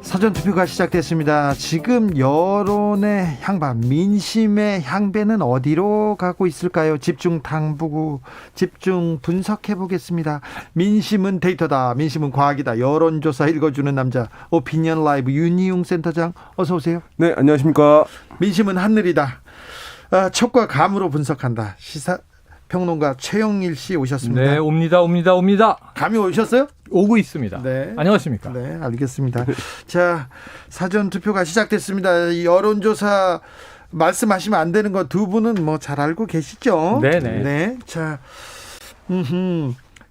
사전투표가 시작됐습니다. 지금 여론의 향방, 민심의 향배는 어디로 가고 있을까요? 집중 탐구, 집중 분석해 보겠습니다. 민심은 데이터다, 민심은 과학이다. 여론조사 읽어주는 남자, 오피니언 라이브 윤희용 센터장, 어서 오세요. 네, 안녕하십니까. 민심은 하늘이다. 촉과 감으로 분석한다. 시사평론가 최영일 씨 오셨습니다. 네, 옵니다. 감이 오셨어요? 오고 있습니다. 네. 안녕하십니까? 네, 알겠습니다. 자, 사전 투표가 시작됐습니다. 이 여론조사 말씀하시면 안 되는 거 두 분은 뭐 잘 알고 계시죠? 네네. 네. 자,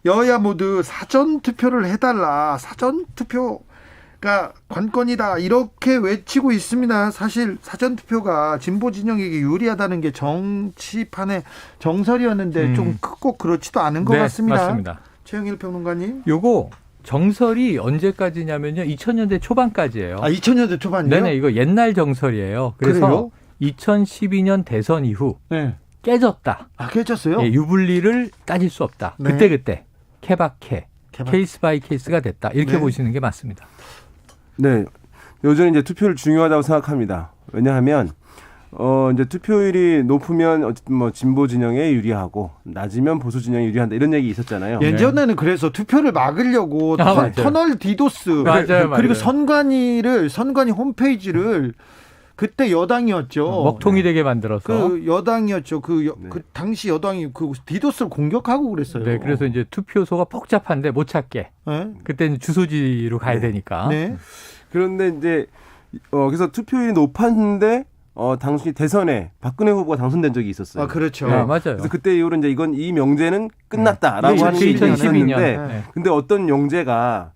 여야 모두 사전 투표를 해달라. 사전 투표가 관건이다. 이렇게 외치고 있습니다. 사실 사전 투표가 진보 진영에게 유리하다는 게 정치판의 정설이었는데 좀 꼭 그렇지도 않은 것 네, 같습니다. 맞습니다. 최영일 평론가님. 요거 정설이 언제까지냐면요. 2000년대 초반까지예요. 2000년대 초반이요? 네네, 이거 옛날 정설이에요. 그래서 그래요? 2012년 대선 이후 네. 깨졌다. 깨졌어요? 예, 유불리를 따질 수 없다. 네. 그때 케바케, 케이스 바이 케이스가 됐다. 이렇게 네. 보시는 게 맞습니다. 네, 요즘 이제 투표를 중요하다고 생각합니다. 왜냐하면 이제 투표율이 높으면 어쨌든 뭐 진보 진영에 유리하고 낮으면 보수 진영에 유리한다 이런 얘기 있었잖아요. 예전에는 그래서 투표를 막으려고 맞아요. 터널 디도스 맞아요. 그리고 선관위 홈페이지를 그때 여당이었죠. 먹통이 되게 만들어서. 그 여당이었죠. 네. 그 당시 여당이 그 디도스를 공격하고 그랬어요. 네, 그래서 이제 투표소가 복잡한데 못 찾게. 네. 그때는 주소지로 가야 되니까. 네. 그런데 이제 그래서 투표율이 높았는데 당시 대선에 박근혜 후보가 당선된 적이 있었어요. 그렇죠. 네, 맞아요. 그래서 그때 이후로 이제 이 명제는 끝났다라고 네, 하는 게 2012 있었는데, 년. 네. 근데 어떤 용제가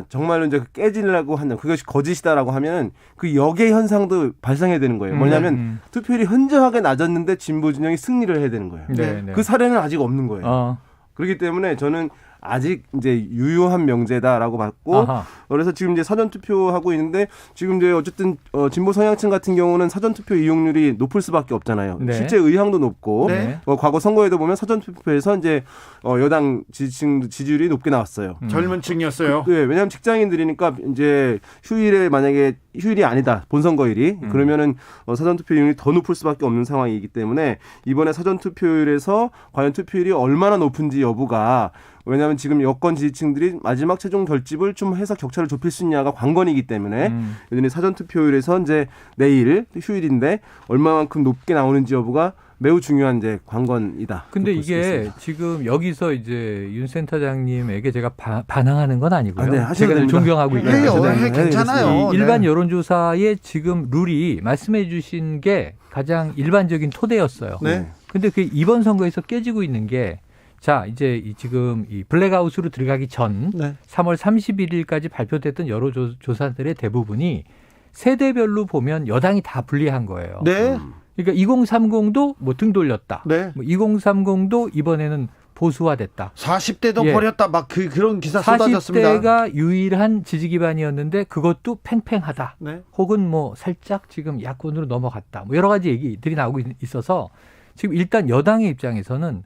정말로 이제 깨지려고 하는 그것이 거짓이다라고 하면 그 역의 현상도 발생해야 되는 거예요. 뭐냐면 투표율이 현저하게 낮았는데 진보 진영이 승리를 해야 되는 거예요. 네, 네. 그 사례는 아직 없는 거예요. 그렇기 때문에 저는 아직 이제 유효한 명제다라고 봤고, 아하. 그래서 지금 이제 사전 투표하고 있는데 지금 이제 어쨌든 진보 성향층 같은 경우는 사전 투표 이용률이 높을 수밖에 없잖아요. 네. 실제 의향도 높고, 네. 과거 선거에도 보면 사전 투표에서 이제 여당 지지층 지지율이 높게 나왔어요. 젊은 층이었어요. 네, 왜냐하면 직장인들이니까 이제 휴일에 만약에 휴일이 아니다 본선거일이 그러면은 사전 투표율이 더 높을 수밖에 없는 상황이기 때문에 이번에 사전 투표율에서 과연 투표율이 얼마나 높은지 여부가 왜냐하면 지금 여권 지지층들이 마지막 최종 결집을 좀 해서 격차를 좁힐 수 있냐가 관건이기 때문에 여전히 사전 투표율에서 이제 내일 휴일인데 얼마만큼 높게 나오는지 여부가 매우 중요한 이제 관건이다. 근데 이게 지금 여기서 이제 윤 센터장님에게 제가 반항하는 건 아니고요. 네, 하셔도 제가 늘 됩니다. 존경하고 있고 해요. 네, 괜찮아요. 이 일반 네. 여론조사의 지금 룰이 말씀해 주신 게 가장 일반적인 토대였어요. 네. 근데 그 이번 선거에서 깨지고 있는 게 자, 이제 지금 이 블랙아웃으로 들어가기 전 네. 3월 31일까지 발표됐던 여론조사들의 대부분이 세대별로 보면 여당이 다 불리한 거예요. 네. 그러니까 2030도 뭐 등 돌렸다. 네. 뭐 2030도 이번에는 보수화됐다. 40대도 예. 버렸다. 막 그런 기사 쏟아졌습니다. 40대가 유일한 지지 기반이었는데 그것도 팽팽하다. 네. 혹은 뭐 살짝 지금 야권으로 넘어갔다. 뭐 여러 가지 얘기들이 나오고 있어서 지금 일단 여당의 입장에서는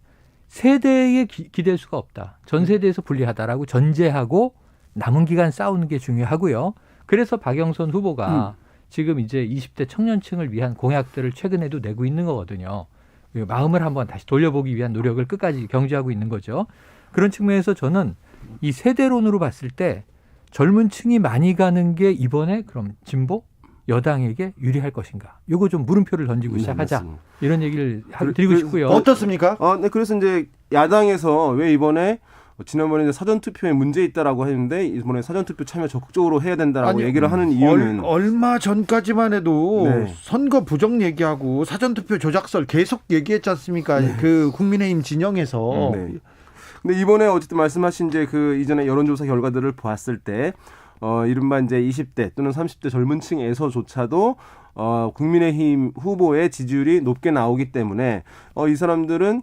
세대에 기댈 수가 없다. 전 세대에서 불리하다라고 전제하고 남은 기간 싸우는 게 중요하고요. 그래서 박영선 후보가 지금 이제 20대 청년층을 위한 공약들을 최근에도 내고 있는 거거든요. 마음을 한번 다시 돌려보기 위한 노력을 끝까지 경주하고 있는 거죠. 그런 측면에서 저는 이 세대론으로 봤을 때 젊은 층이 많이 가는 게 이번에 그럼 진보? 여당에게 유리할 것인가? 요거 좀 물음표를 던지고 시작하자. 맞습니다. 이런 얘기를 드리고 싶고요. 어떻습니까? 네, 그래서 이제 야당에서 왜 이번에 지난번에 이제 사전 투표에 문제 있다라고 했는데 이번에 사전 투표 참여 적극적으로 해야 된다라고 얘기를 하는 이유는 얼마 전까지만 해도 네. 선거 부정 얘기하고 사전 투표 조작설 계속 얘기했지 않습니까? 네. 그 국민의힘 진영에서. 네. 근데 이번에 어쨌든 말씀하신 이제 그 이전에 여론조사 결과들을 봤을 때 이른바 이제 20대 또는 30대 젊은 층에서조차도 국민의힘 후보의 지지율이 높게 나오기 때문에 이 사람들은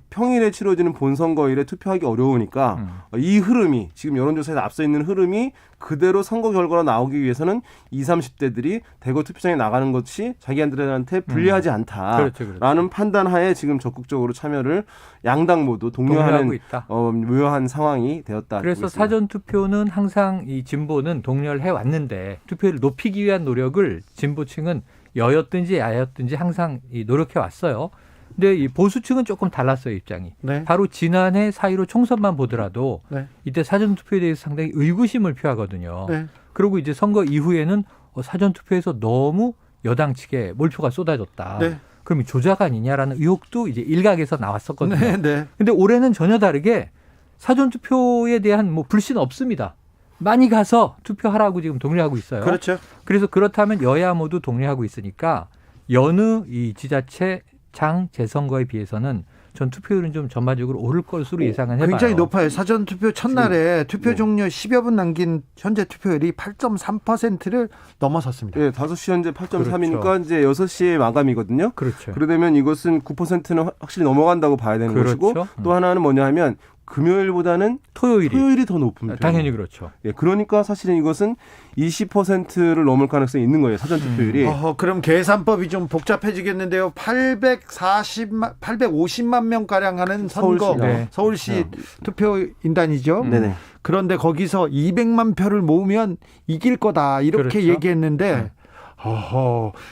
평일에 치러지는 본선거일에 투표하기 어려우니까 이 흐름이 지금 여론조사에서 앞서 있는 흐름이 그대로 선거 결과로 나오기 위해서는 20, 30대들이 대거 투표장에 나가는 것이 자기들한테 불리하지 않다라는 그렇죠. 판단하에 지금 적극적으로 참여를 양당 모두 독려하는 있다. 묘한 상황이 되었다. 그래서 사전 투표는 항상 이 진보는 독려를 해왔는데 투표율을 높이기 위한 노력을 진보층은 여였든지 야였든지 항상 노력해 왔어요. 근데 이 보수층은 조금 달랐어요, 입장이. 네. 바로 지난해 4.15 총선만 보더라도 네. 이때 사전투표에 대해서 상당히 의구심을 표하거든요. 네. 그리고 이제 선거 이후에는 사전투표에서 너무 여당 측에 몰표가 쏟아졌다. 네. 그럼 이 조작 아니냐라는 의혹도 이제 일각에서 나왔었거든요. 네. 네. 근데 올해는 전혀 다르게 사전투표에 대한 뭐 불신 없습니다. 많이 가서 투표하라고 지금 독려하고 있어요. 그렇죠. 그래서 그렇다면 여야 모두 독려하고 있으니까 여느 이 지자체 장 재선거에 비해서는 전 투표율은 좀 전반적으로 오를 것으로 예상은 해봐요. 굉장히 높아요. 사전 투표 첫날에 투표 종료 10여 분 남긴 현재 투표율이 8.3%를 넘어섰습니다. 네, 5시 현재 8.3이니까 그렇죠. 이제 6시에 마감이거든요. 그렇죠. 그러려면 이것은 9%는 확실히 넘어간다고 봐야 되는 그렇죠. 것이고 또 하나는 뭐냐 하면 금요일보다는 토요일이 더 높은 편이에요. 당연히 그렇죠. 예, 그러니까 사실은 이것은 20%를 넘을 가능성이 있는 거예요. 사전 투표율이. 그럼 계산법이 좀 복잡해지겠는데요. 850만 명 가량 하는 선거 서울시 투표 인단이죠. 네네. 그런데 거기서 200만 표를 모으면 이길 거다 이렇게 그렇죠. 얘기했는데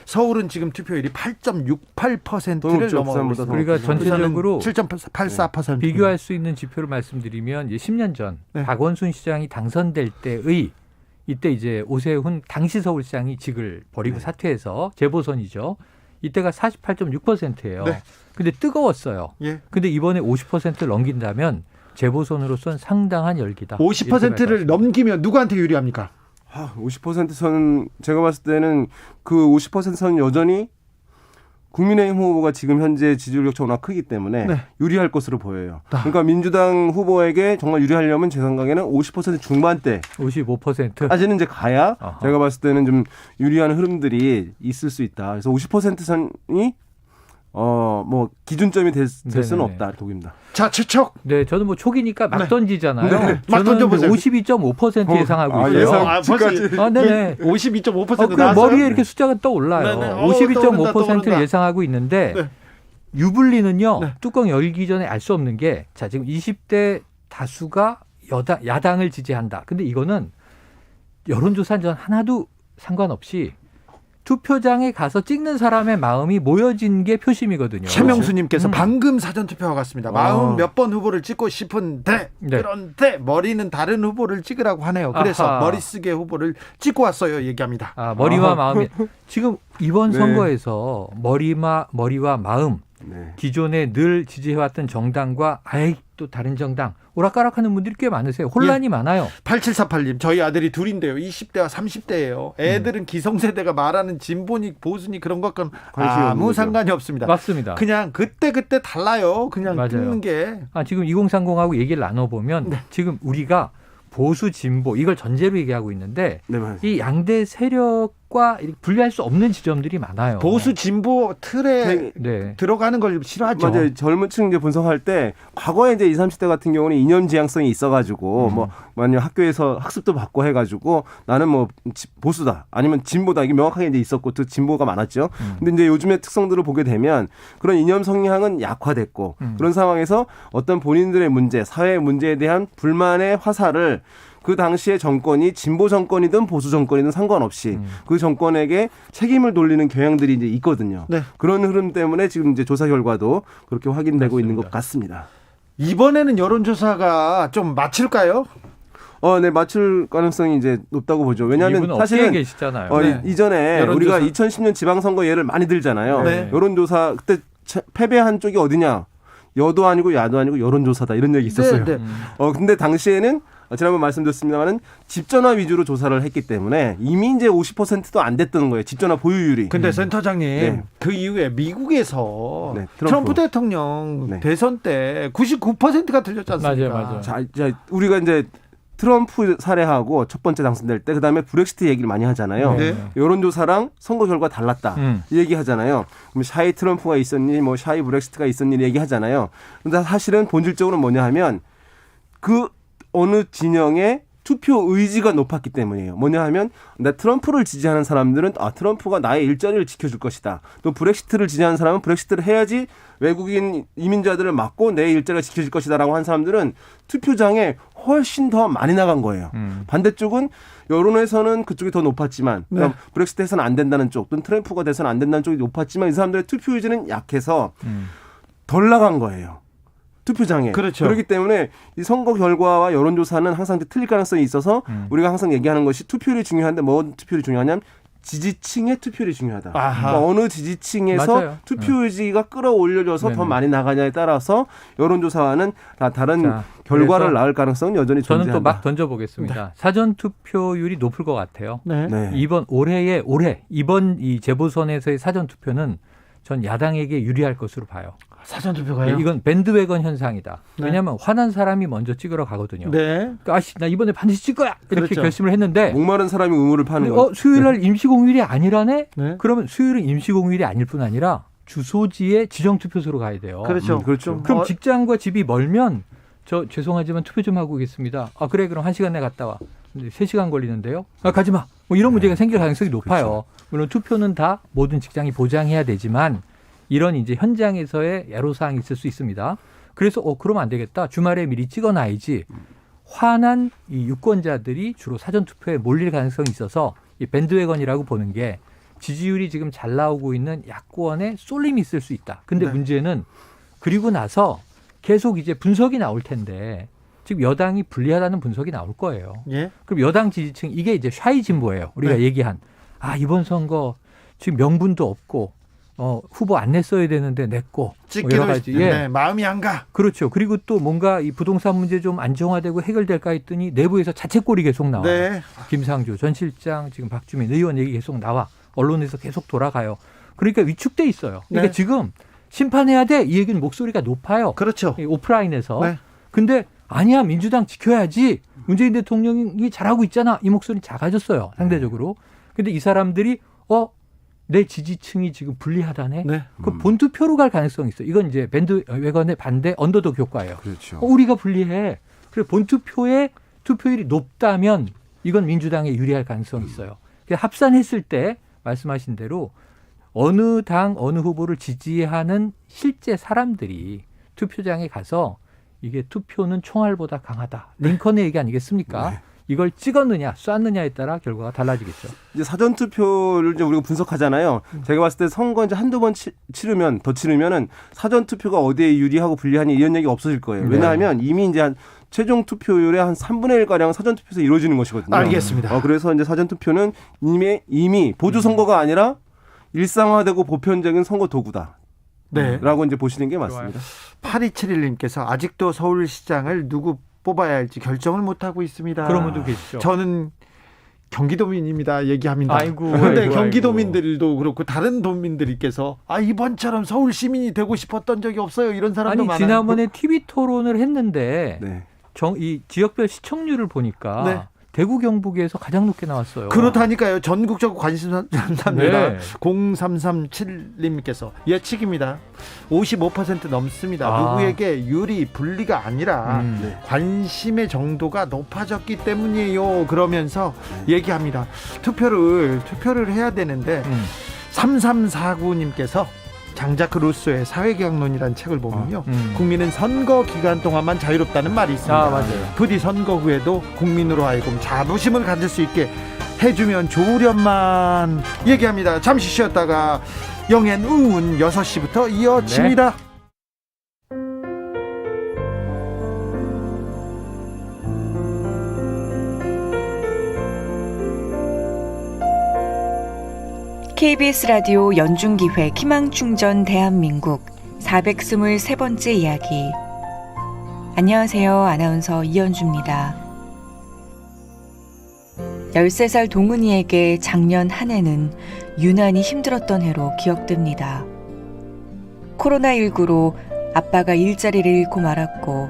서울은 지금 투표율이 8.68%를 넘어가고 있습니다. 우리가 전체적으로 7.84%. 비교할 수 있는 지표를 말씀드리면 이제 10년 전 네. 박원순 시장이 당선될 때의 이때 이제 오세훈 당시 서울시장이 직을 버리고 사퇴해서 재보선이죠. 이때가 48.6%예요. 네. 근데 뜨거웠어요. 예. 근데 이번에 50%를 넘긴다면 재보선으로서는 상당한 열기다. 50%를 넘기면 누구한테 유리합니까? 50%선 제가 봤을 때는 그 50%선 여전히 국민의힘 후보가 지금 현재 지지율 격차가 워낙 크기 때문에 네. 유리할 것으로 보여요. 그러니까 민주당 후보에게 정말 유리하려면 제 생각에는 50% 중반대 55%. 까지는 이제 가야 아하. 제가 봤을 때는 좀 유리한 흐름들이 있을 수 있다. 그래서 50%선이 뭐 기준점이 될 수는 없다. 독입니다. 자, 추측. 네, 저는 뭐 초기니까 막 던지잖아요. 네. 막 저는 던져보세요. 52.5% 예상하고 있어요. 예상 네네. 52.5% 그 나왔어요. 머리에 이렇게 숫자가 떠올라요. 네네. 52.5%를 떠오른다. 예상하고 있는데 네. 유불리는요. 네. 뚜껑 열기 전에 알 수 없는 게 자, 지금 20대 다수가 야당을 지지한다. 근데 이거는 여론조사 전 하나도 상관없이 투표장에 가서 찍는 사람의 마음이 모여진 게 표심이거든요. 최명수님께서 방금 사전투표가 갔습니다. 마음 몇 번 후보를 찍고 싶은데 네. 그런데 머리는 다른 후보를 찍으라고 하네요. 그래서 아하. 머릿속에 후보를 찍고 왔어요. 얘기합니다. 머리와 마음이 지금 이번 네. 선거에서 머리와 마음 네. 기존에 늘 지지해왔던 정당과 아예 또 다른 정당 오락가락하는 분들이 꽤 많으세요. 혼란이 많아요. 8748님 저희 아들이 둘인데요. 20대와 30대예요. 애들은 기성세대가 말하는 진보니 보수니 그런 것과는 관심이 없는 아무 거죠. 상관이 없습니다. 맞습니다. 그냥 그때 달라요. 그냥 맞아요. 찍는 게. 지금 2030하고 얘기를 나눠보면 네. 지금 우리가 보수 진보 이걸 전제로 얘기하고 있는데 네, 맞습니다. 이 양대 세력과 이렇게 분리할 수 없는 지점들이 많아요. 보수 진보 틀에 네. 들어가는 걸 싫어하죠. 맞아요. 젊은 층 이제 분석할 때 과거에 이제 20, 30대 같은 경우는 이념 지향성이 있어가지고 뭐 만약 학교에서 학습도 받고 해가지고 나는 뭐 보수다 아니면 진보다 이게 명확하게 이제 있었고 또 진보가 많았죠. 근데 이제 요즘의 특성들을 보게 되면 그런 이념 성향은 약화됐고 그런 상황에서 어떤 본인들의 문제, 사회의 문제에 대한 불만의 화살을 그 당시의 정권이 진보 정권이든 보수 정권이든 상관없이 그 정권에게 책임을 돌리는 경향들이 이제 있거든요. 네. 그런 흐름 때문에 지금 이제 조사 결과도 그렇게 확인되고 있는 것 맞습니다. 같습니다. 이번에는 여론조사가 좀 맞출까요? 네, 맞출 가능성이 이제 높다고 보죠. 왜냐하면 이분은 사실은 업계에 계시잖아요. 네. 이전에 여론조사. 우리가 2010년 지방선거 예를 많이 들잖아요. 네. 여론조사 그때 패배한 쪽이 어디냐? 여도 아니고 야도 아니고 여론조사다 이런 얘기 있었어요. 네, 네. 근데 당시에는 지난번 말씀드렸습니다만은 집전화 위주로 조사를 했기 때문에 이미 이제 50%도 안 됐던 거예요. 집전화 보유율이. 근데 센터장님 네. 그 이후에 미국에서 네, 트럼프 대통령 네. 대선 때 99%가 들렸지 않습니까? 맞아요. 자, 우리가 이제 트럼프 사례하고 첫 번째 당선될 때 그다음에 브렉시트 얘기를 많이 하잖아요. 네. 여론조사랑 선거 결과 달랐다 이 얘기하잖아요. 그럼 샤이 트럼프가 있었니 뭐 샤이 브렉시트가 있었니 얘기하잖아요. 근데 사실은 본질적으로 뭐냐 하면 그 어느 진영의 투표 의지가 높았기 때문이에요. 뭐냐 하면 나 트럼프를 지지하는 사람들은 트럼프가 나의 일자리를 지켜줄 것이다. 또 브렉시트를 지지하는 사람은 브렉시트를 해야지 외국인 이민자들을 막고 내 일자리를 지켜줄 것이다라고 한 사람들은 투표장에 훨씬 더 많이 나간 거예요. 반대쪽은 여론에서는 그쪽이 더 높았지만 그러니까 브렉시트에서는 안 된다는 쪽 또는 트럼프가 돼서는 안 된다는 쪽이 높았지만 이 사람들의 투표 의지는 약해서 덜 나간 거예요. 투표장에. 그렇죠. 그렇기 때문에 이 선거 결과와 여론조사는 항상 틀릴 가능성이 있어서 우리가 항상 얘기하는 것이 투표율이 중요한데 뭐 투표율이 중요하냐면 지지층의 투표율이 중요하다. 그러니까 어느 지지층에서 맞아요. 투표 의지가 끌어올려져서 네네. 더 많이 나가냐에 따라서 여론조사와는 다른 결과를 낳을 가능성은 여전히 존재한다. 저는 또 막 던져보겠습니다. 사전 투표율이 높을 것 같아요. 네. 네. 이번 이번 이 재보선에서의 사전 투표는 전 야당에게 유리할 것으로 봐요. 사전 투표가요? 이건 밴드웨건 현상이다. 네. 왜냐하면 화난 사람이 먼저 찍으러 가거든요. 네. 그러니까 나 이번에 반드시 찍 거야 이렇게 그렇죠. 결심을 했는데 목마른 사람이 우물을 파는 거죠. 수요일날 임시공휴일이 아니라네? 네. 그러면 수요일은 임시공휴일이 아닐 뿐 아니라 주소지의 지정투표소로 가야 돼요. 그렇죠. 그렇죠. 그럼 직장과 집이 멀면 저 죄송하지만 투표 좀 하고 오겠습니다. 그래 그럼 1시간 내에 갔다 와. 근데 3시간 걸리는데요. 가지 마. 뭐 이런 문제가 생길 가능성이 높아요. 그렇죠. 물론 투표는 다 모든 직장이 보장해야 되지만 이런 이제 현장에서의 애로사항이 있을 수 있습니다. 그래서 그러면 안 되겠다. 주말에 미리 찍어놔야지. 화난 이 유권자들이 주로 사전 투표에 몰릴 가능성이 있어서 이 밴드웨건이라고 보는 게 지지율이 지금 잘 나오고 있는 야권에 쏠림이 있을 수 있다. 근데 네. 문제는 그리고 나서 계속 이제 분석이 나올 텐데 지금 여당이 불리하다는 분석이 나올 거예요. 예. 그럼 여당 지지층 이게 이제 샤이 진보예요. 우리가 네. 얘기한 이번 선거 지금 명분도 없고 후보 안 냈어야 되는데 냈고 찍기도 여러 가지. 네. 마음이 안 가. 그렇죠. 그리고 또 뭔가 이 부동산 문제 좀 안정화되고 해결될까 했더니 내부에서 자책골이 계속 나와요. 네. 김상조 전 실장 지금 박주민 의원 얘기 계속 나와. 언론에서 계속 돌아가요. 그러니까 위축돼 있어요. 그러니까 네. 지금 심판해야 돼. 이 얘기는 목소리가 높아요. 그렇죠. 이 오프라인에서. 네. 근데 아니야 민주당 지켜야지. 문재인 대통령이 잘하고 있잖아. 이 목소리 작아졌어요. 상대적으로. 근데 이 사람들이 내 지지층이 지금 불리하다네. 네. 그 본투표로 갈 가능성이 있어요. 이건 이제 밴드웨건의 반대 언더독 효과예요. 그렇죠. 우리가 불리해. 그래 본투표의 투표율이 높다면 이건 민주당에 유리할 가능성이 있어요. 합산했을 때 말씀하신 대로 어느 당 어느 후보를 지지하는 실제 사람들이 투표장에 가서 이게 투표는 총알보다 강하다. 링컨의 얘기 아니겠습니까? 네. 이걸 찍었느냐 쐈느냐에 따라 결과가 달라지겠죠. 이제 사전 투표를 이제 우리가 분석하잖아요. 제가 봤을 때 선거 이제 한두 번 치르면은 사전 투표가 어디에 유리하고 불리하니 이런 얘기 없어질 거예요. 왜냐하면 이미 이제 한 최종 투표율의 한 3분의 1 가량 사전 투표에서 이루어지는 것이거든요. 알겠습니다. 그래서 이제 사전 투표는 이미 보조 선거가 아니라 일상화되고 보편적인 선거 도구다. 네. 라고 이제 보시는 게 맞습니다. 8271님께서 아직도 서울시장을 누구 뽑아야 할지 결정을 못하고 있습니다. 그런 분도 계시죠. 저는 경기도민입니다. 얘기합니다. 아이고, 그런데 아이고, 경기도민들도 그렇고 다른 도민들께서 이번처럼 서울 시민이 되고 싶었던 적이 없어요. 이런 사람도 아니 많아요. 지난번에 TV 토론을 했는데 네. 이 지역별 시청률을 보니까 네. 대구 경북에서 가장 높게 나왔어요. 그렇다니까요. 전국적 관심사입니다. 네. 0337님께서 예측입니다. 55% 넘습니다. 아. 누구에게 유리 불리가 아니라 네. 관심의 정도가 높아졌기 때문이에요. 그러면서 얘기합니다. 투표를 해야 되는데 3349님께서 장자크 루소의 사회경론이라는 책을 보면요. 국민은 선거 기간 동안만 자유롭다는 말이 있습니다. 맞아요. 부디 선거 후에도 국민으로 하여금 자부심을 가질 수 있게 해주면 좋으련만 얘기합니다. 잠시 쉬었다가 영앤 응운 6시부터 이어집니다. KBS 라디오 연중기획 희망충전 대한민국 423번째 이야기. 안녕하세요. 아나운서 이연주입니다. 13살 동은이에게 작년 한 해는 유난히 힘들었던 해로 기억됩니다. 코로나19로 아빠가 일자리를 잃고 말았고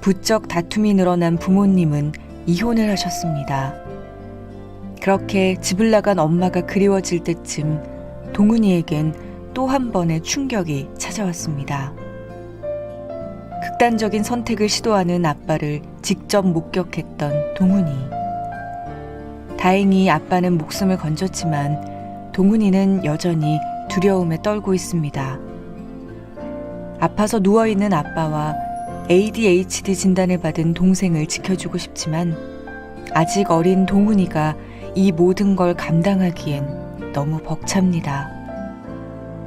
부쩍 다툼이 늘어난 부모님은 이혼을 하셨습니다. 그렇게 집을 나간 엄마가 그리워질 때쯤 동훈이에겐 또 한 번의 충격이 찾아왔습니다. 극단적인 선택을 시도하는 아빠를 직접 목격했던 동훈이. 다행히 아빠는 목숨을 건졌지만 동훈이는 여전히 두려움에 떨고 있습니다. 아파서 누워있는 아빠와 ADHD 진단을 받은 동생을 지켜주고 싶지만 아직 어린 동훈이가 이 모든 걸 감당하기엔 너무 벅찹니다.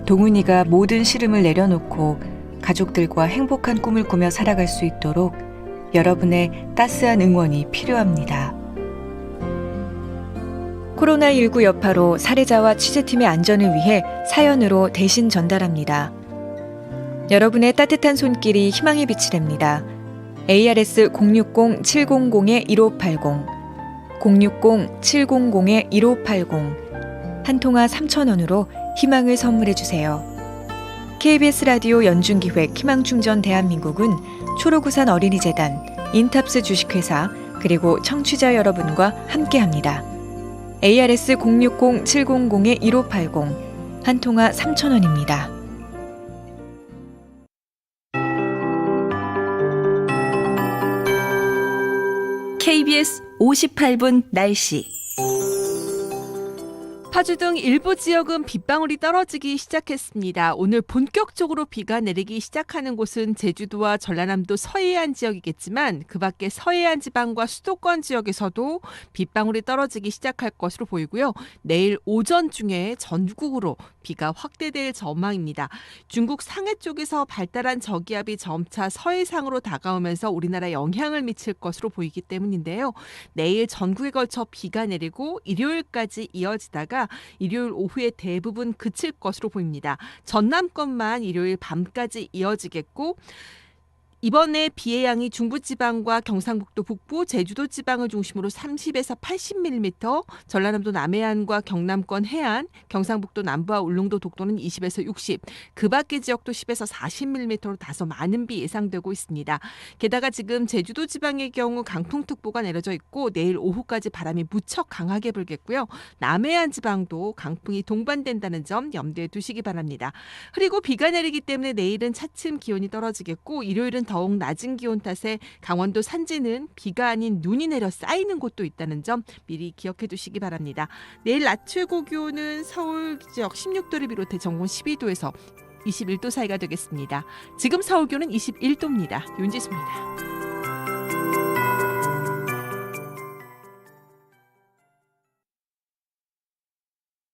동훈이가 모든 시름을 내려놓고 가족들과 행복한 꿈을 꾸며 살아갈 수 있도록 여러분의 따스한 응원이 필요합니다. 코로나19 여파로 사례자와 취재팀의 안전을 위해 사연으로 대신 전달합니다. 여러분의 따뜻한 손길이 희망의 빛이 됩니다. ARS 060-700-1580 060-700-1580 한 통화 3,000원으로 희망을 선물해 주세요. KBS 라디오 연중기획 희망충전 대한민국은 초록우산 어린이재단, 인탑스 주식회사 그리고 청취자 여러분과 함께합니다. ARS 060-700-1580 한 통화 3,000원입니다. KBS 58분 날씨. 파주 등 일부 지역은 빗방울이 떨어지기 시작했습니다. 오늘 본격적으로 비가 내리기 시작하는 곳은 제주도와 전라남도 서해안 지역이겠지만 그 밖에 서해안 지방과 수도권 지역에서도 빗방울이 떨어지기 시작할 것으로 보이고요. 내일 오전 중에 전국으로 비가 확대될 전망입니다. 중국 상해 쪽에서 발달한 저기압이 점차 서해상으로 다가오면서 우리나라에 영향을 미칠 것으로 보이기 때문인데요. 내일 전국에 걸쳐 비가 내리고 일요일까지 이어지다가 일요일 오후에 대부분 그칠 것으로 보입니다. 전남권만 일요일 밤까지 이어지겠고 이번에 비의 양이 중부지방과 경상북도 북부, 제주도 지방을 중심으로 30에서 80mm, 전라남도 남해안과 경남권 해안, 경상북도 남부와 울릉도 독도는 20에서 60, 그 밖의 지역도 10에서 40mm로 다소 많은 비 예상되고 있습니다. 게다가 지금 제주도 지방의 경우 강풍특보가 내려져 있고 내일 오후까지 바람이 무척 강하게 불겠고요. 남해안 지방도 강풍이 동반된다는 점 염두에 두시기 바랍니다. 그리고 비가 내리기 때문에 내일은 차츰 기온이 떨어지겠고 일요일은 더욱 낮은 기온 탓에 강원도 산지는 비가 아닌 눈이 내려 쌓이는 곳도 있다는 점 미리 기억해 두시기 바랍니다. 내일 낮 최고 기온은 서울 지역 16도를 비롯해 전국 12도에서 21도 사이가 되겠습니다. 지금 서울 기온은 21도입니다. 윤지수입니다.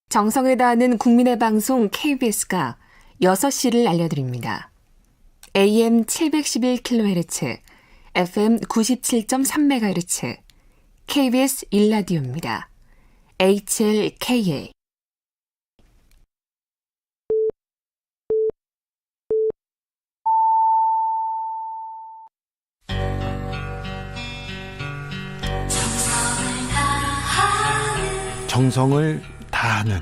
정성을 다하는 국민의 방송 KBS가 6시를 알려드립니다. AM 711kHz, FM 97.3MHz, KBS 1라디오입니다. HLKA. 정성을 다하는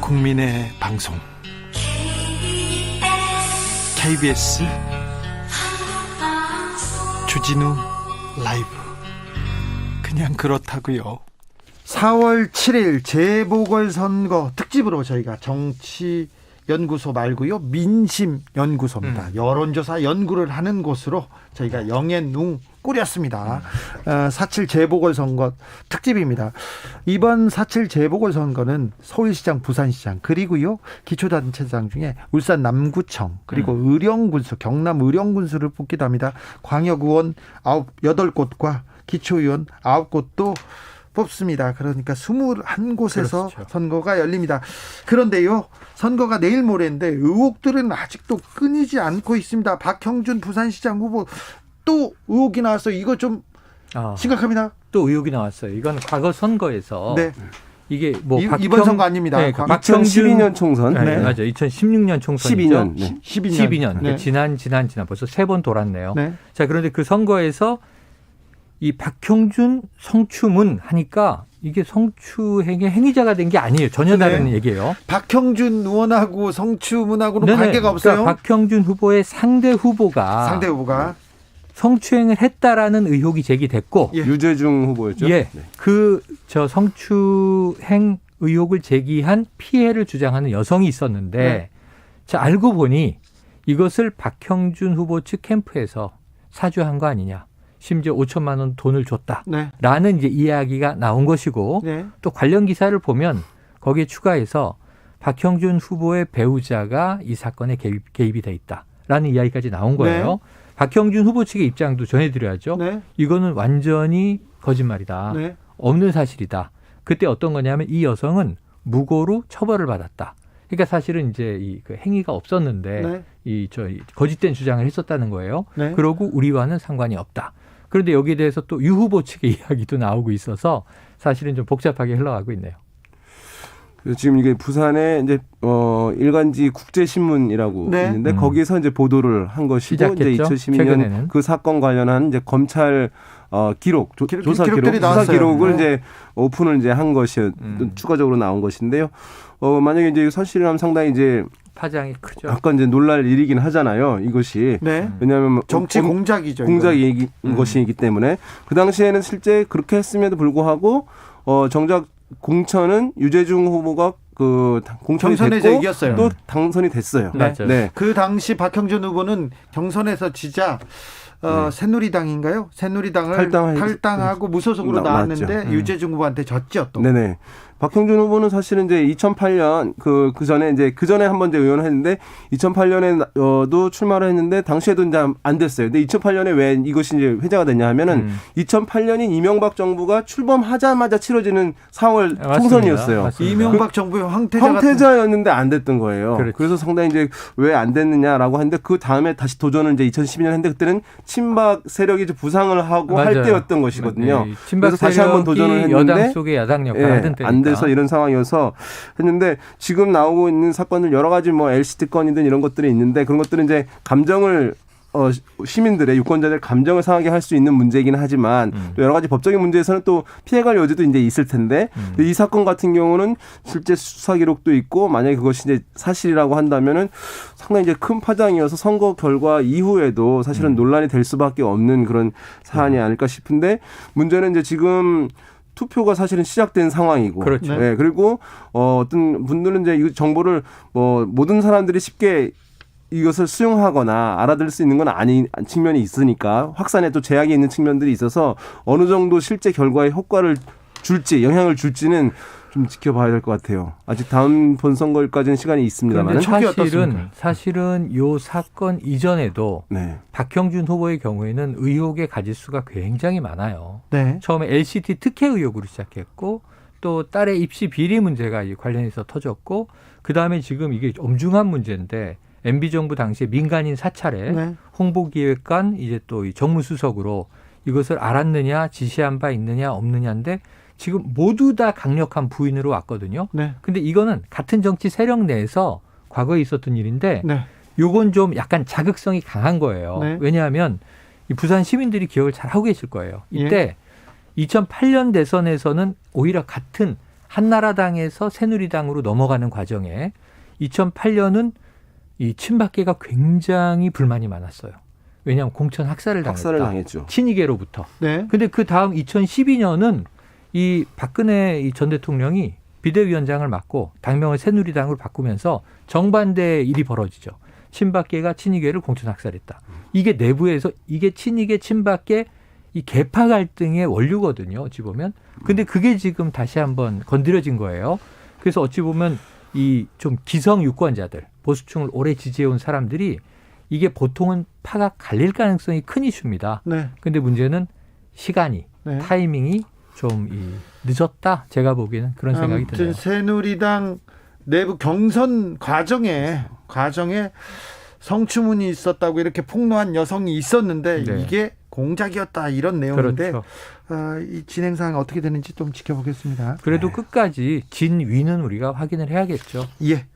국민의 방송 KBS 주진우 라이브. 그냥 그렇다고요. 4월 7일 재보궐선거 특집으로 저희가 정치연구소 말고요, 민심연구소입니다. 여론조사 연구를 하는 곳으로 저희가 영앤웅 꾸렸습니다. 4.7 재보궐선거 특집입니다. 이번 4.7 재보궐선거는 서울시장, 부산시장, 그리고요 기초단체장 중에 울산 남구청, 그리고 의령군수, 경남 의령군수를 뽑기도 합니다. 광역의원 8곳과 기초의원 9곳도 뽑습니다. 그러니까 21곳에서 그렇죠. 선거가 열립니다. 그런데요, 선거가 내일 모레인데 의혹들은 아직도 끊이지 않고 있습니다. 박형준 부산시장 후보 또 의혹이 나왔어요. 이거 좀 심각합니다. 또 의혹이 나왔어요. 이건 과거 선거에서 네. 이게 뭐 이번 선거 아닙니다. 네, 2012년 총선. 네, 맞아요. 2016년 총선이죠. 12년. 네. 12년. 네. 지난 벌써 3번 돌았네요. 네. 자, 그런데 그 선거에서 이 박형준 성추문 하니까 이게 성추행의 행위자가 된 게 아니에요. 전혀 다른 얘기예요. 박형준 의원하고 성추문하고는 네네. 관계가 없어요. 그러니까 박형준 후보의 상대 후보가 성추행을 했다라는 의혹이 제기됐고 예. 유재중 후보였죠. 예. 네. 저 성추행 의혹을 제기한 피해를 주장하는 여성이 있었는데 네. 자, 알고 보니 이것을 박형준 후보 측 캠프에서 사주한 거 아니냐. 심지어 5천만 원 돈을 줬다라는 네. 이제 이야기가 나온 것이고 네. 또 관련 기사를 보면 거기에 추가해서 박형준 후보의 배우자가 이 사건에 개입이 돼 있다라는 이야기까지 나온 거예요. 네. 박형준 후보 측의 입장도 전해드려야죠. 네. 이거는 완전히 거짓말이다. 네. 없는 사실이다. 그때 어떤 거냐면 이 여성은 무고로 처벌을 받았다. 그러니까 사실은 이제 그 행위가 없었는데 네. 거짓된 주장을 했었다는 거예요. 네. 그러고 우리와는 상관이 없다. 그런데 여기에 대해서 또 유 후보 측의 이야기도 나오고 있어서 사실은 좀 복잡하게 흘러가고 있네요. 그래서 지금 이게 부산에 이제 일간지 국제신문이라고 네. 있는데 거기서 이제 보도를 한 것이고 시작했죠. 이제 2012년 최근에는. 그 사건 관련한 이제 검찰 기록, 조사 기록들이 기록, 수사 나왔어요. 기록을 네. 이제 오픈을 이제 한 것이 추가적으로 나온 것인데요. 만약에 이제 사실이라면 상당히 이제 파장이 크죠. 약간 이제 놀랄 일이긴 하잖아요. 이것이. 네. 왜냐하면 정치 공작이죠. 공작이 것이기 때문에 그 당시에는 실제 그렇게 했음에도 불구하고 정작 공천은 유재중 후보가 그 공천이 경선에서 됐고 이겼어요. 또 당선이 됐어요. 맞아요. 네. 그 당시 박형준 후보는 경선에서 지자 새누리당인가요? 새누리당을 탈당하고 무소속으로 나왔죠. 나왔는데 유재중 후보한테 졌죠. 또. 네네. 박형준 후보는 사실은 이제 2008년 그 전에 한번 이제 의원을 했는데 2008년에도 출마를 했는데 당시에도 이제 안 됐어요. 근데 2008년에 왜 이것이 이제 회자가 됐냐 하면은 2008년인 이명박 정부가 출범하자마자 치러지는 4월 맞습니다. 총선이었어요. 맞습니다. 이명박 정부의 황태자 황태자였는데 안 됐던 거예요. 그렇지. 그래서 상당히 이제 왜 안 됐느냐라고 했는데 그 다음에 다시 도전을 이제 2012년 했는데 그때는 친박 세력이 이제 부상을 하고 맞아요. 할 때였던 것이거든요. 네. 친박 그래서 다시 한번 도전을 세력이 했는데 여당 속의 야당 역할을 예, 하던 때니까. 안 돼서 이런 상황이어서 했는데 지금 나오고 있는 사건들 여러 가지 뭐 LCT 건이든 이런 것들이 있는데 그런 것들은 이제 감정을 시민들의 유권자들 감정을 상하게 할 수 있는 문제이긴 하지만 또 여러 가지 법적인 문제에서는 또 피해갈 여지도 이제 있을 텐데 이 사건 같은 경우는 실제 수사 기록도 있고 만약에 그것이 이제 사실이라고 한다면은 상당히 이제 큰 파장이어서 선거 결과 이후에도 사실은 논란이 될 수밖에 없는 그런 사안이 아닐까 싶은데 문제는 이제 지금 투표가 사실은 시작된 상황이고, 그렇죠. 네, 그리고 어떤 분들은 이제 이 정보를 모든 사람들이 쉽게 이것을 수용하거나 알아들을 수 있는 건 아닌 측면이 있으니까 확산에 또 제약이 있는 측면들이 있어서 어느 정도 실제 결과에 효과를 줄지 영향을 줄지는 좀 지켜봐야 될 것 같아요. 아직 다음 본선거까지는 시간이 있습니다만. 그런데 사실은 이 사건 이전에도 네. 박형준 후보의 경우에는 의혹의 가지수가 굉장히 많아요. 네. 처음에 LCT 특혜 의혹으로 시작했고 또 딸의 입시 비리 문제가 관련해서 터졌고 그다음에 지금 이게 엄중한 문제인데 MB정부 당시에 민간인 사찰에 네. 홍보기획관 이제 또 이 정무수석으로 이것을 알았느냐 지시한 바 있느냐 없느냐인데 지금 모두 다 강력한 부인으로 왔거든요. 네. 근데 이거는 같은 정치 세력 내에서 과거에 있었던 일인데 네. 요건 좀 약간 자극성이 강한 거예요. 네. 왜냐하면 이 부산 시민들이 기억을 잘 하고 계실 거예요. 이때 2008년 대선에서는 오히려 같은 한나라당에서 새누리당으로 넘어가는 과정에 2008년은 이 친박계가 굉장히 불만이 많았어요. 왜냐하면 공천 학살을 당했죠. 친이계로부터. 네. 근데 그 다음 2012년은 이 박근혜 전 대통령이 비대위원장을 맡고 당명을 새누리당으로 바꾸면서 정반대의 일이 벌어지죠. 친박계가 친이계를 공천 학살했다. 이게 내부에서 이게 친이계 친박계 이 계파 갈등의 원류거든요. 어찌 보면. 근데 그게 지금 다시 한번 건드려진 거예요. 그래서 어찌 보면 이 좀 기성 유권자들, 보수층을 오래 지지해온 사람들이 이게 보통은 파가 갈릴 가능성이 큰 이슈입니다. 네. 근데 문제는 시간이, 네. 타이밍이 좀 늦었다. 제가 보기에는 그런 생각이 아무튼 드네요. 새누리당 내부 경선 과정에 성추문이 있었다고 이렇게 폭로한 여성이 있었는데 네. 이게 공작이었다 이런 내용인데 그렇죠. 이 진행 상황 어떻게 되는지 좀 지켜보겠습니다. 그래도 네. 끝까지 진위는 우리가 확인을 해야겠죠. 예.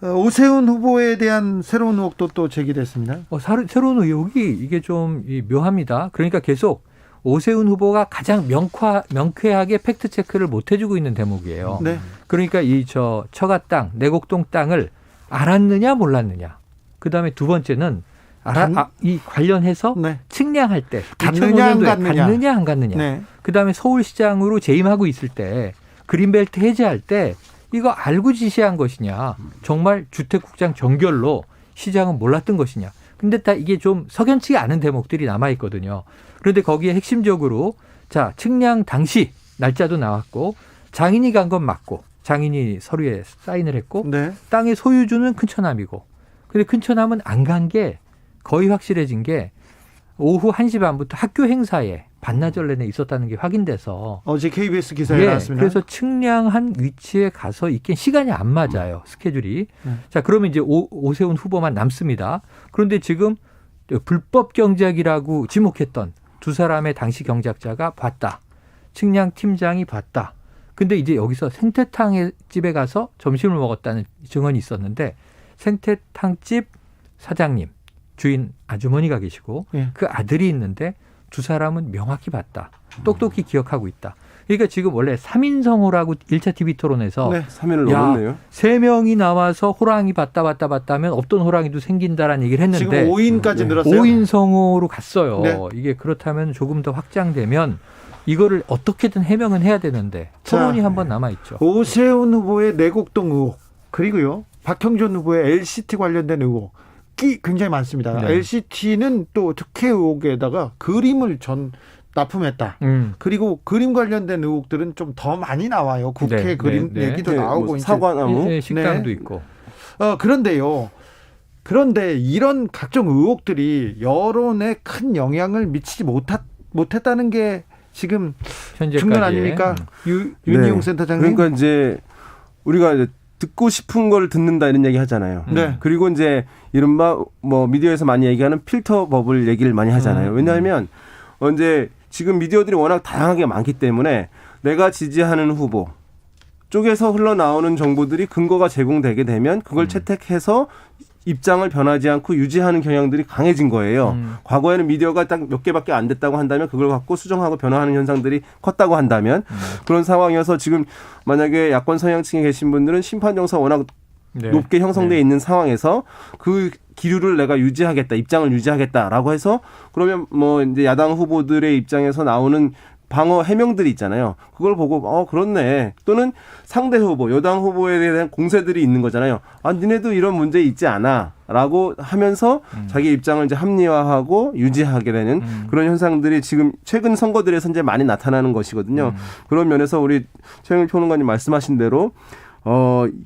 오세훈 후보에 대한 새로운 의혹도 또 제기됐습니다. 새로운 의혹이 이게 좀 묘합니다. 그러니까 계속 오세훈 후보가 가장 명쾌하게 팩트 체크를 못 해주고 있는 대목이에요. 네. 그러니까 이 처가 땅, 내곡동 땅을 알았느냐 몰랐느냐. 그다음에 두 번째는 이 관련해서 네. 측량할 때 갔느냐 안 2005년도에 갔느냐. 갔느냐 안 갔느냐. 네. 그다음에 서울시장으로 재임하고 있을 때 그린벨트 해제할 때 이거 알고 지시한 것이냐. 정말 주택국장 정결로 시장은 몰랐던 것이냐. 근데 다 이게 좀 석연치 않은 대목들이 남아있거든요. 그런데 거기에 핵심적으로 자 측량 당시 날짜도 나왔고 장인이 간 건 맞고 장인이 서류에 사인을 했고 네. 땅의 소유주는 큰처남이고 근데 큰처남은 안 간 게 거의 확실해진 게 오후 1시 반부터 학교 행사에 반나절 내내 있었다는 게 확인돼서 어제 KBS 기사에 나왔습니다. 그래서 측량한 위치에 가서 있긴 시간이 안 맞아요. 스케줄이. 자, 그러면 이제 오세훈 후보만 남습니다. 그런데 지금 불법 경작이라고 지목했던 두 사람의 당시 경작자가 봤다. 측량 팀장이 봤다. 근데 이제 여기서 생태탕 집에 가서 점심을 먹었다는 증언이 있었는데 생태탕집 사장님, 주인 아주머니가 계시고 예. 그 아들이 있는데 두 사람은 명확히 봤다. 똑똑히 기억하고 있다. 그러니까 지금 원래 3인성호라고 1차 TV 토론에서 네. 3일을 야, 넘었네요. 3명이 나와서 호랑이 봤다 하면 없던 호랑이도 생긴다라는 얘기를 했는데 지금 5인까지 늘었어요. 5인성호로 갔어요. 네. 이게 그렇다면 조금 더 확장되면 이거를 어떻게든 해명은 해야 되는데 토론이 자, 한번 남아있죠. 오세훈 후보의 내곡동 의혹 그리고요 박형준 후보의 LCT 관련된 의혹이 굉장히 많습니다. 네. LCT는 또 특혜 의혹에다가 그림을 납품했다. 그리고 그림 관련된 의혹들은 좀 더 많이 나와요. 국회 네, 그림 네, 네. 얘기도 네, 나오고 뭐 이제. 사과나무. 예, 식당도 네. 있고. 그런데 이런 각종 의혹들이 여론에 큰 영향을 미치지 못했다는 게 지금 현재까지. 중간 아닙니까? 윤희용 네. 센터장님. 그러니까 이제 우리가 이제 듣고 싶은 걸 듣는다 이런 얘기 하잖아요. 네. 그리고 이제 이른바 뭐 미디어에서 많이 얘기하는 필터 버블 얘기를 많이 하잖아요. 왜냐하면 이제 지금 미디어들이 워낙 다양하게 많기 때문에 내가 지지하는 후보 쪽에서 흘러나오는 정보들이 근거가 제공되게 되면 그걸 채택해서 입장을 변하지 않고 유지하는 경향들이 강해진 거예요. 과거에는 미디어가 딱 몇 개밖에 안 됐다고 한다면 그걸 갖고 수정하고 변화하는 현상들이 컸다고 한다면 그런 상황이어서 지금 만약에 야권 성향층에 계신 분들은 심판 정서가 워낙 네. 높게 형성돼 네. 있는 상황에서 그 기류를 내가 유지하겠다, 입장을 유지하겠다라고 해서 그러면 뭐 이제 야당 후보들의 입장에서 나오는 방어 해명들이 있잖아요. 그걸 보고 그렇네. 또는 상대 후보, 여당 후보에 대한 공세들이 있는 거잖아요. 니네도 이런 문제 있지 않아?라고 하면서 자기 입장을 이제 합리화하고 유지하게 되는 그런 현상들이 지금 최근 선거들에서 이제 많이 나타나는 것이거든요. 그런 면에서 우리 최영일 평론가님 말씀하신 대로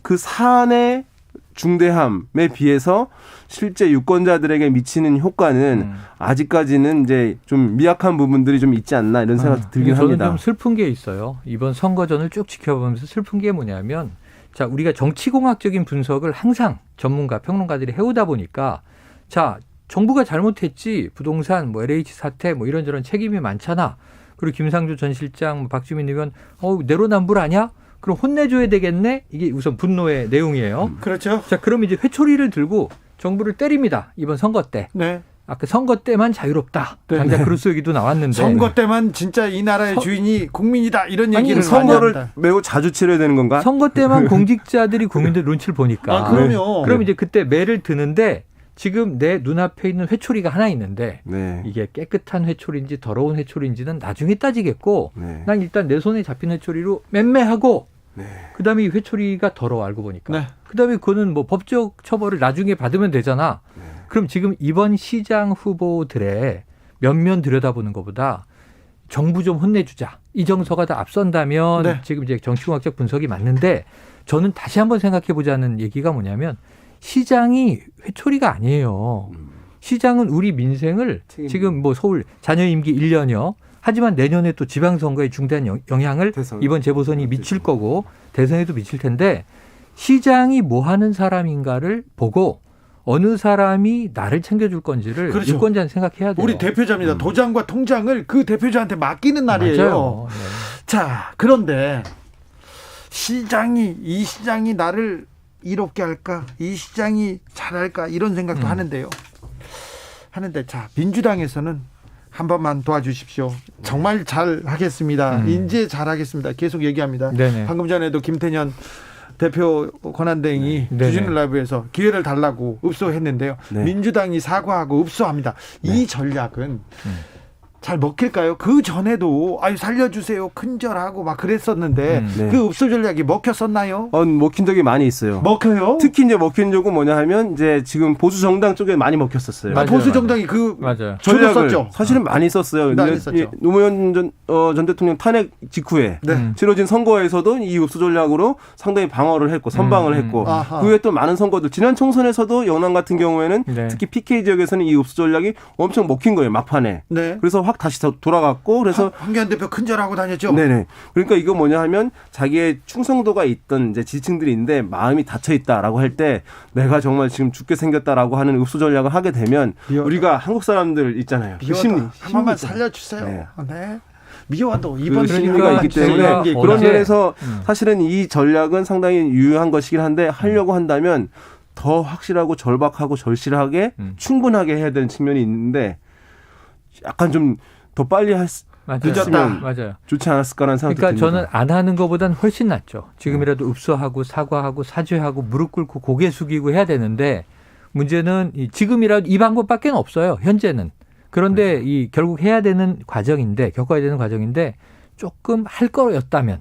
그 사안의 중대함에 비해서 실제 유권자들에게 미치는 효과는 아직까지는 이제 좀 미약한 부분들이 좀 있지 않나 이런 생각이 들긴 저는 합니다. 좀 슬픈 게 있어요. 이번 선거전을 쭉 지켜보면서 슬픈 게 뭐냐면 자, 우리가 정치공학적인 분석을 항상 전문가, 평론가들이 해오다 보니까 자, 정부가 잘못했지 부동산, 뭐 LH 사태, 뭐 이런저런 책임이 많잖아. 그리고 김상조 전 실장, 박주민 의원, 내로남불 아니야? 그럼 혼내줘야 되겠네? 이게 우선 분노의 내용이에요. 그렇죠. 자, 그럼 이제 회초리를 들고 정부를 때립니다. 이번 선거 때. 네. 아까 선거 때만 자유롭다. 네. 당장 그루스 얘기도 나왔는데. 선거 때만 진짜 이 나라의 주인이 국민이다 이런 얘기를 많이 선거를 합니다. 매우 자주 치러야 되는 건가? 선거 때만 공직자들이 국민들 눈치를 보니까. 그럼요. 그럼 이제 그때 매를 드는데 지금 내 눈앞에 있는 회초리가 하나 있는데 네. 이게 깨끗한 회초리인지 더러운 회초리인지는 나중에 따지겠고 네. 난 일단 내 손에 잡힌 회초리로 맴매하고 네. 그다음에 이 회초리가 더러워 알고 보니까. 네. 그다음에 그거는 뭐 법적 처벌을 나중에 받으면 되잖아. 네. 그럼 지금 이번 시장 후보들의 면면 들여다보는 것보다 정부 좀 혼내주자. 이 정서가 다 앞선다면 네. 지금 이제 정치공학적 분석이 맞는데 저는 다시 한번 생각해 보자는 얘기가 뭐냐면 시장이 회초리가 아니에요. 시장은 우리 민생을 지금 뭐 서울 자녀 임기 1년여 하지만 내년에 또 지방선거에 중대한 영향을 대선. 이번 재보선이 미칠 거고 대선에도 미칠 텐데 시장이 뭐 하는 사람인가를 보고 어느 사람이 나를 챙겨줄 건지를 그렇죠. 유권자는 생각해야 돼요. 우리 대표자입니다. 도장과 통장을 그 대표자한테 맡기는 날이에요. 맞아요. 네. 자, 그런데 이 시장이 나를 이롭게 할까? 이 시장이 잘할까? 이런 생각도 하는데요. 자, 민주당에서는 한 번만 도와주십시오. 정말 잘 하겠습니다. 이제 잘 하겠습니다. 계속 얘기합니다. 네네. 방금 전에도 김태년 대표 권한대행이 네. 주진우 라이브에서 기회를 달라고 읍소했는데요. 네. 민주당이 사과하고 읍소합니다. 이 전략은 잘 먹힐까요? 그 전에도 아유 살려주세요 큰절하고 막 그랬었는데 네. 그 읍소 전략이 먹혔었나요? 먹힌 적이 많이 있어요. 먹혀요? 특히 이제 먹힌 적은 뭐냐 하면 이제 지금 보수 정당 쪽에 많이 먹혔었어요. 맞아요, 보수 정당이 그 맞아요. 저도 전략을 썼죠. 사실은 많이 썼어요. 많이 근데 썼죠. 이 노무현 전 대통령 탄핵 직후에 네. 치러진 선거에서도 이 읍소 전략으로 상당히 방어를 했고 선방을 했고 아하. 그 외에 또 많은 선거들 지난 총선에서도 영남 같은 경우에는 네. 특히 PK 지역에서는 이 읍소 전략이 엄청 먹힌 거예요 막판에. 네. 그래서 확 다시 돌아갔고 그래서 황교안 대표 큰절하고 다녔죠. 네네. 그러니까 이거 뭐냐 하면 자기의 충성도가 있던 이제 지지층들이 있는데 마음이 닫혀 있다라고 할 때 내가 정말 지금 죽게 생겼다라고 하는 읍소 전략을 하게 되면 미워다. 우리가 한국 사람들 있잖아요. 그 미워도 한 번만 있잖아요. 살려주세요. 네. 네. 미워도 이번 그 심리가 있기 때문에 제가 그런 어제- 면에서 사실은 이 전략은 상당히 유효한 것이긴 한데 하려고 한다면 더 확실하고 절박하고 절실하게 충분하게 해야 되는 측면이 있는데 약간 좀 더 빨리 맞아요. 늦었다. 맞아요. 좋지 않았을까라는 생각이 그러니까 듭니다. 저는 안 하는 것보단 훨씬 낫죠. 지금이라도 읍소하고 사과하고 사죄하고 무릎 꿇고 고개 숙이고 해야 되는데 문제는 지금이라도 이 방법밖에 없어요. 현재는. 그런데 이 결국 해야 되는 과정인데 겪어야 되는 과정인데 조금 할 거였다면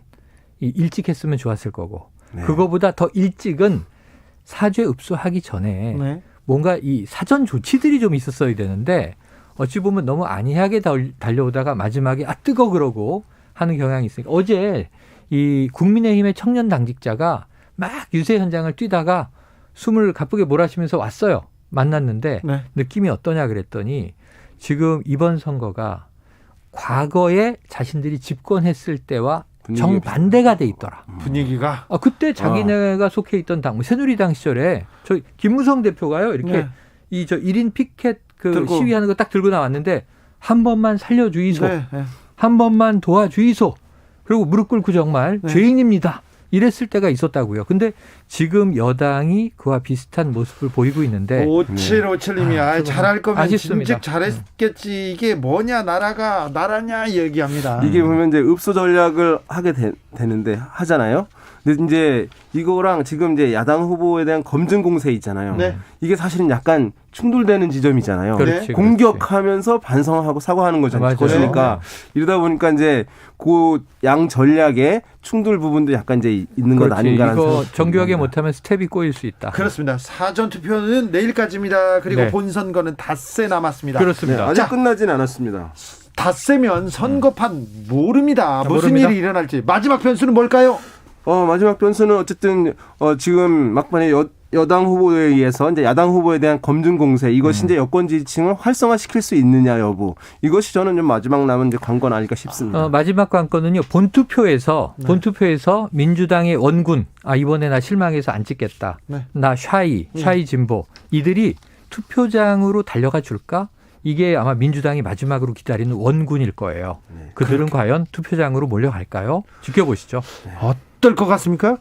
일찍 했으면 좋았을 거고 네. 그거보다 더 일찍은 사죄 읍소하기 전에 네. 뭔가 이 사전 조치들이 좀 있었어야 되는데 어찌 보면 너무 안이하게 달려오다가 마지막에 뜨거 그러고 하는 경향이 있으니까 어제 이 국민의힘의 청년 당직자가 막 유세 현장을 뛰다가 숨을 가쁘게 몰아쉬면서 왔어요. 만났는데 네. 느낌이 어떠냐 그랬더니 지금 이번 선거가 과거에 자신들이 집권했을 때와 분위기가 정반대가 돼 있더라. 분위기가 그때 자기네가 속해 있던 당, 새누리당 시절에 저 김무성 대표가요 이렇게 네. 이 저 1인 피켓 그 들고. 시위하는 거 딱 들고 나왔는데 한 번만 살려주이소, 네. 네. 한 번만 도와주이소, 그리고 무릎 꿇고 정말 네. 죄인입니다. 이랬을 때가 있었다고요. 근데 지금 여당이 그와 비슷한 모습을 보이고 있는데 5757님이 잘할 거면 아쉽습니다. 진즉 잘했겠지. 이게 뭐냐 나라냐 얘기합니다. 이게 보면 이제 읍소 전략을 하게 되는데 하잖아요. 근데 이제 이거랑 지금 이제 야당 후보에 대한 검증 공세 있잖아요. 네. 이게 사실은 약간 충돌되는 지점이잖아요. 그렇지, 공격하면서 반성하고 사과하는 맞아요. 것이니까 이러다 보니까 이제 그 양 전략의 충돌 부분도 약간 이제 있는 것 그렇지. 아닌가라는 이거 생각이 정교하게 듭니다. 못하면 스텝이 꼬일 수 있다. 그렇습니다. 사전 투표는 내일까지입니다. 그리고 네. 본선거는 닷새 남았습니다. 네, 그렇습니다. 아직 자. 끝나진 않았습니다. 닷새면 선거판 모릅니다. 무슨 모릅니다. 일이 일어날지. 마지막 변수는 뭘까요? 마지막 변수는 어쨌든 지금 막판에 여당 후보에 의해서 이제 야당 후보에 대한 검증 공세 이것이 이제 여권 지지층을 활성화시킬 수 있느냐 여부 이것이 저는 좀 마지막 남은 이제 관건 아닐까 싶습니다. 마지막 관건은요. 본투표에서 민주당의 원군 이번에 나 실망해서 안 찍겠다. 네. 나 샤이 진보 이들이 투표장으로 달려가 줄까? 이게 아마 민주당이 마지막으로 기다리는 원군일 거예요. 네, 그들은 과연 투표장으로 몰려갈까요? 지켜보시죠. 어떨 것 같습니까?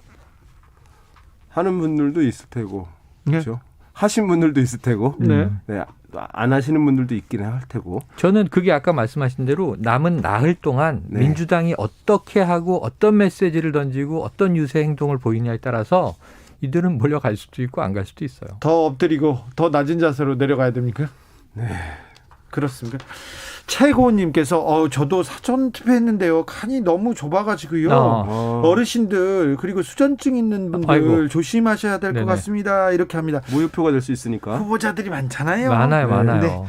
하는 분들도 있을 테고 네. 그렇죠. 하신 분들도 있을 테고 네. 네, 안 하시는 분들도 있기는 할 테고 저는 그게 아까 말씀하신 대로 남은 나흘 동안 네. 민주당이 어떻게 하고 어떤 메시지를 던지고 어떤 유세 행동을 보이냐에 따라서 이들은 몰려갈 수도 있고 안 갈 수도 있어요. 더 엎드리고 더 낮은 자세로 내려가야 됩니까? 네. 그렇습니다. 최고님께서 저도 사전 투표했는데요. 칸이 너무 좁아가지고요. 어르신들 그리고 수전증 있는 분들 아이고. 조심하셔야 될 것 네네. 같습니다. 이렇게 합니다. 무효표가 될 수 있으니까 후보자들이 많잖아요. 많아요. 네.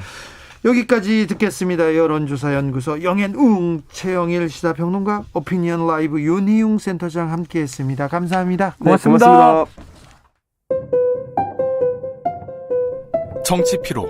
여기까지 듣겠습니다. 여론조사연구소 영앤웅 최영일 시사평론가 오피니언 라이브 윤희웅 센터장 함께했습니다. 감사합니다. 고맙습니다. 네, 고맙습니다. 정치 피로,